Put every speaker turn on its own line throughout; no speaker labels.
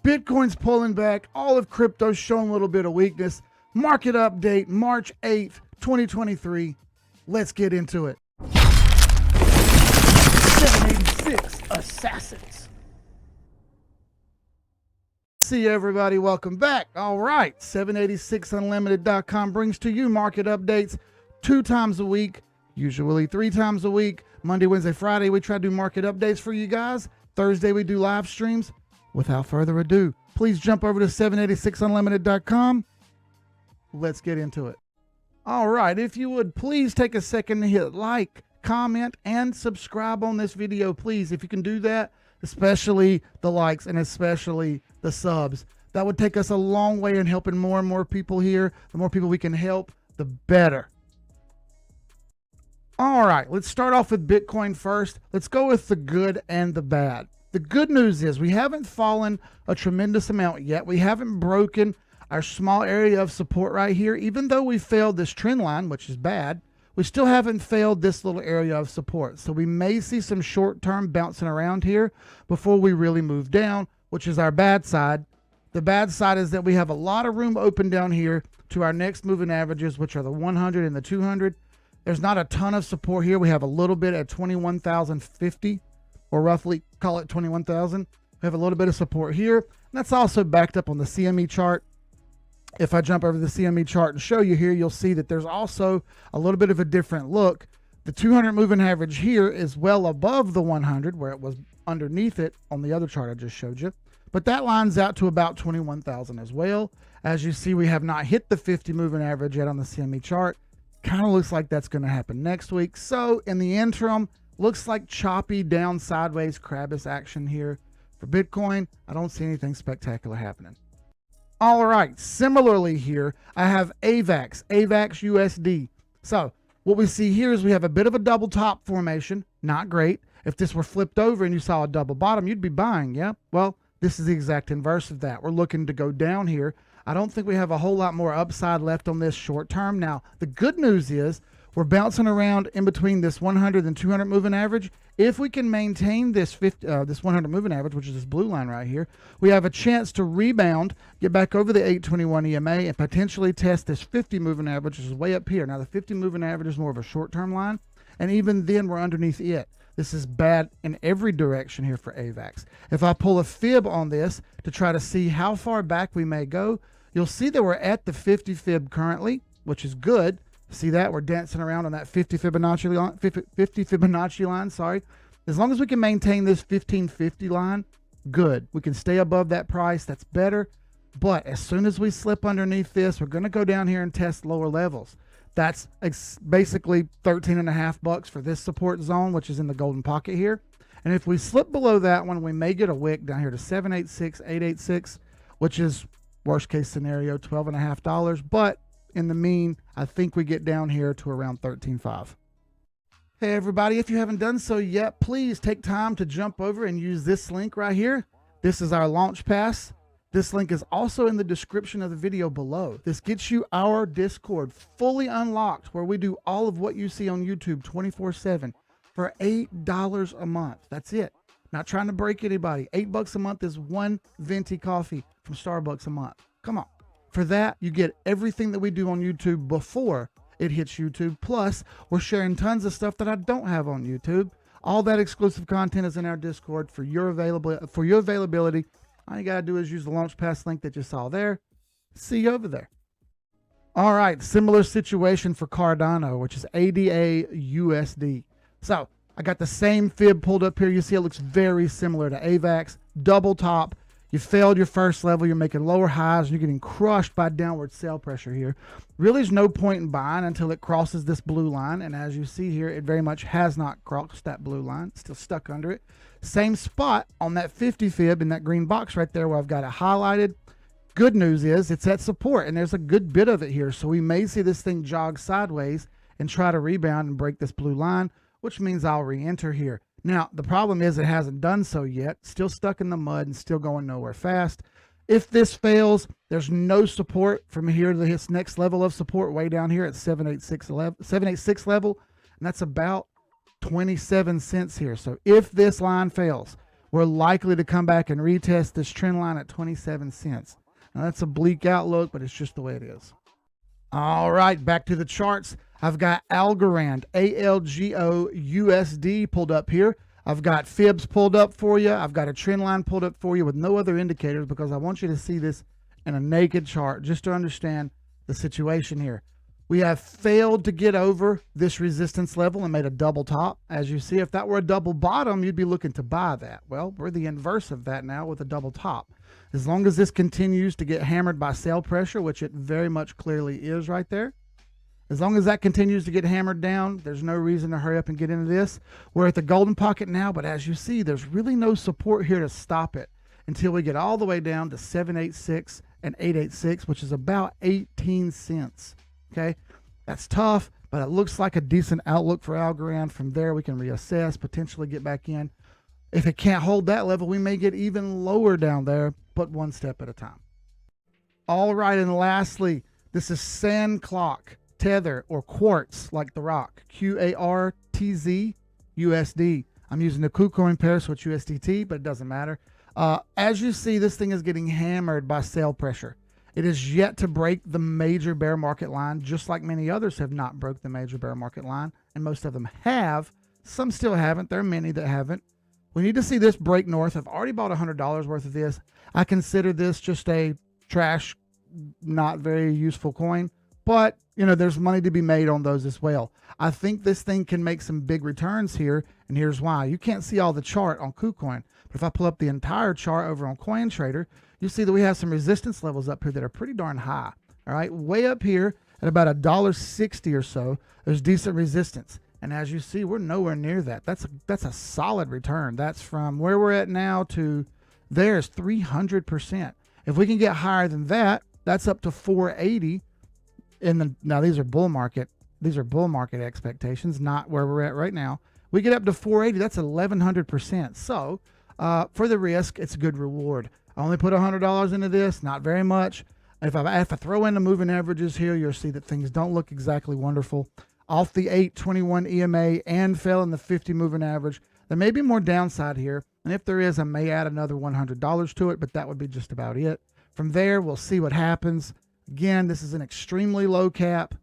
Bitcoin's pulling back. All of crypto's showing a little bit of weakness. Market update, March 8th, 2023. Let's get into it. 786 assassins. See everybody, welcome back. All right, 786unlimited.com brings to you market updates 2 times a week, usually 3 times a week. Monday, Wednesday, Friday, we try to do market updates for you guys. Thursday, we do live streams. Without further ado, please jump over to 786unlimited.com. Let's get into it. All right, if you would please take a second to hit like, comment, and subscribe on this video, please. If you can do that, especially the likes and especially the subs, that would take us a long way in helping more and more people here. The more people we can help, the better. All right, let's start off with Bitcoin first. Let's go with the good and the bad. The good news is we haven't fallen a tremendous amount yet. We haven't broken our small area of support right here. Even though we failed this trend line, which is bad, we still haven't failed this little area of support. So we may see some short-term bouncing around here before we really move down, which is our bad side. The bad side is that we have a lot of room open down here to our next moving averages, which are the 100 and the 200. There's not a ton of support here. We have a little bit at 21,050, or roughly call it 21,000. We have a little bit of support here. And that's also backed up on the CME chart. If I jump over the CME chart and show you here, you'll see that there's also a little bit of a different look. The 200 moving average here is well above the 100, where it was underneath it on the other chart I just showed you. But that lines out to about 21,000 as well. As you see, we have not hit the 50 moving average yet on the CME chart. Kind of looks like that's going to happen next week. So in the interim, looks like choppy down sideways Krabbis action here for Bitcoin. I don't see anything spectacular happening. All right, similarly here, I have AVAX USD. So what we see here is we have a bit of a double top formation. Not great. If this were flipped over and you saw a double bottom, you'd be buying, yeah? Well, this is the exact inverse of that. We're looking to go down here. I don't think we have a whole lot more upside left on this short term. Now, the good news is we're bouncing around in between this 100 and 200 moving average. If we can maintain this 100 moving average, which is this blue line right here, we have a chance to rebound, get back over the 821 EMA, and potentially test this 50 moving average, which is way up here. Now, the 50 moving average is more of a short-term line, and even then, we're underneath it. This is bad in every direction here for AVAX. If I pull a fib on this to try to see how far back we may go, you'll see that we're at the 50 fib currently, which is good. See that? We're dancing around on that 50 Fibonacci line, sorry. As long as we can maintain this 1550 line, good. We can stay above that price, that's better. But as soon as we slip underneath this, we're going to go down here and test lower levels. That's basically 13.5 bucks for this support zone, which is in the golden pocket here. And if we slip below that one, we may get a wick down here to 786, 886, which is worst case scenario, $12.50. But in the mean, I think we get down here to around 13.5. Hey everybody, if you haven't done so yet, please take time to jump over and use this link right here. This is our launch pass. This link is also in the description of the video below. This gets you our Discord fully unlocked, where we do all of what you see on YouTube 24/7 for $8 a month. That's it. Not trying to break anybody. $8 a month is one venti coffee from Starbucks a month. Come on. For that, you get everything that we do on YouTube before it hits YouTube. Plus, we're sharing tons of stuff that I don't have on YouTube. All that exclusive content is in our Discord for your availability. All you gotta do is use the launch pass link that you saw there. See you over there. All right, similar situation for Cardano, which is ADA USD. So I got the same fib pulled up here. You see it looks very similar to AVAX. Double top. You failed your first level, you're making lower highs, and you're getting crushed by downward sell pressure here. Really, there's no point in buying until it crosses this blue line, and as you see here, it very much has not crossed that blue line. It's still stuck under it. Same spot on that 50 fib in that green box right there where I've got it highlighted. Good news is it's at support, and there's a good bit of it here, so we may see this thing jog sideways and try to rebound and break this blue line, which means I'll re-enter here. Now, the problem is it hasn't done so yet. Still stuck in the mud and still going nowhere fast. If this fails, there's no support from here to this next level of support way down here at 786 level, and that's about 27 cents here. So if this line fails, we're likely to come back and retest this trend line at 27 cents. Now that's a bleak outlook, but it's just the way it is. All right, back to the charts. I've got algorand, ALGO USD pulled up here. I've got fibs pulled up for you. I've got a trend line pulled up for you with no other indicators because I want you to see this in a naked chart just to understand the situation here. We have failed to get over this resistance level and made a double top. As you see, if that were a double bottom, you'd be looking to buy that. Well, we're the inverse of that now with a double top. As long as this continues to get hammered by sell pressure, which it very much clearly is right there, as long as that continues to get hammered down, there's no reason to hurry up and get into this. We're at the golden pocket now, but as you see, there's really no support here to stop it until we get all the way down to 786 and 886, which is about 18 cents. Okay, that's tough, but it looks like a decent outlook for Algorand. From there, we can reassess, potentially get back in. If it can't hold that level, we may get even lower down there, but one step at a time. All right, and lastly, this is sand clock. Tether or QUARTZ, like the rock, QUARTZ USD. I'm using the KuCoin pair, so it's USDT, but it doesn't matter. As you see, this thing is getting hammered by sell pressure. It is yet to break the major bear market line, just like many others have not broke the major bear market line, and most of them have. Some still haven't. There are many that haven't. We need to see this break north. I've already bought $100 worth of this. I consider this just a trash, not very useful coin. But, you know, there's money to be made on those as well. I think this thing can make some big returns here, and here's why. You can't see all the chart on KuCoin, but if I pull up the entire chart over on CoinTrader, you see that we have some resistance levels up here that are pretty darn high. All right, way up here at about $1.60 or so, there's decent resistance. And as you see, we're nowhere near that. That's a solid return. That's from where we're at now to there's 300%. If we can get higher than that, that's up to 480. Now these are bull market expectations, not where we're at right now. We get up to 480, that's 1100%. So for the risk, it's a good reward. I only put $100 into this, not very much. If I throw in the moving averages here, you'll see that things don't look exactly wonderful. Off the 821 EMA and fell in the 50 moving average. There may be more downside here, and if there is, I may add another $100 to it, but that would be just about it. From there, we'll see what happens. Again, this is an extremely low cap.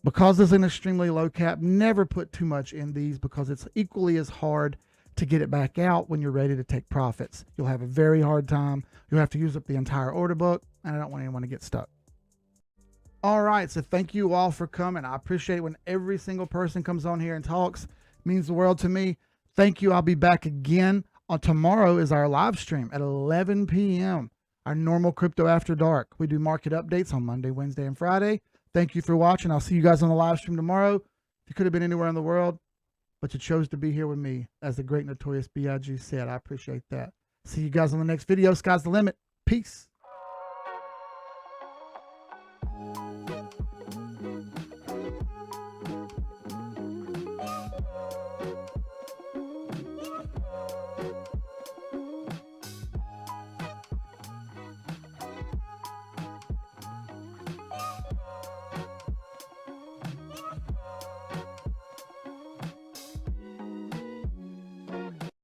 Because it's an extremely low cap, never put too much in these because it's equally as hard to get it back out when you're ready to take profits. You'll have a very hard time. You'll have to use up the entire order book, and I don't want anyone to get stuck. All right, so thank you all for coming. I appreciate when every single person comes on here and talks. It means the world to me. Thank you. I'll be back again. Tomorrow is our live stream at 11 p.m. Our normal Crypto After Dark. We do market updates on Monday, Wednesday, and Friday. Thank you for watching. I'll see you guys on the live stream tomorrow. You could have been anywhere in the world, but you chose to be here with me. As the great Notorious B.I.G. said, I appreciate that. See you guys on the next video. Sky's the limit. Peace.